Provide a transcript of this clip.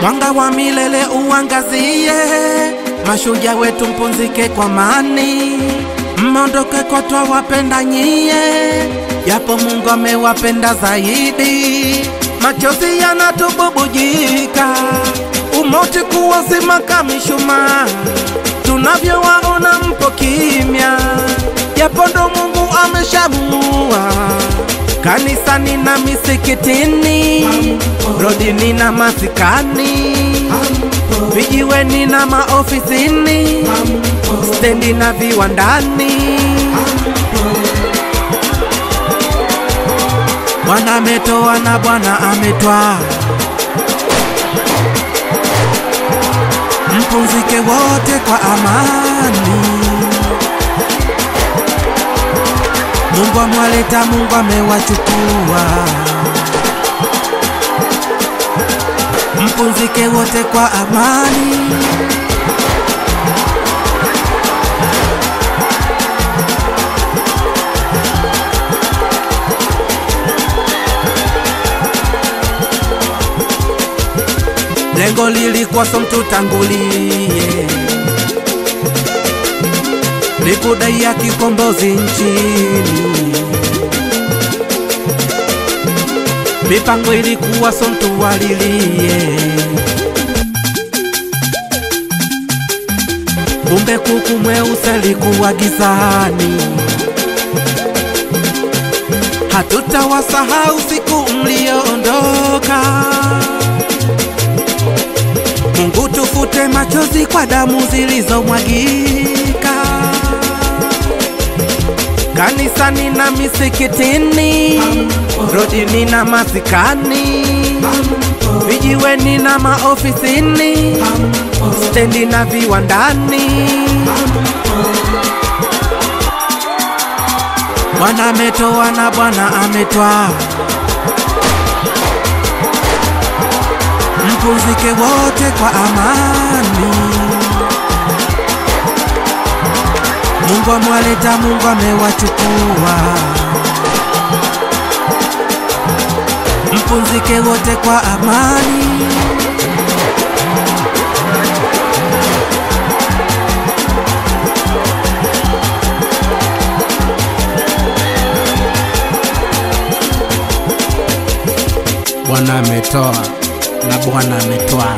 Mwanga wa milele uangazie, mashujaa wetu mpumzike kwa amani. Mmondoke kwa twawapenda nyie, japo Mungu amewapenda zaidi. Machozi yanatububujika, umauti kuwazima kama mishumaa. Tunavyowaona mpo kimya, japo ndo Mungu ameshamua. Kanisani na misikitini, rodini na masikani, vijiweni na maofisini, stendi na viwandani. Bwana ametoa na Bwana ametwaa, mpumzike wote kwa amani. Mungu amewaleta, Mungu amewachukua, mpumzike wote kwa amani. Lengo lilikuwa tumtangulie, ni kudai ya kikombozi nchini. Mipango ilikuwa tuwalilie, kumbe kuku mweusi alikuwa gizani. Hatutawasahau siku mliondoka. Mungu tufute machozi kwa damu zilizomwagika. Kanisani na misikitini, rodini na masikani, vijiweni na maofisini, stendi na viwandani. Bwana ametoa na Bwana ametwaa, mpumzike wote kwa amani. Mungu amewaleta, Mungu amewachukua, mpumzike wote kwa amani. Bwana ametoa na Bwana ametwaa.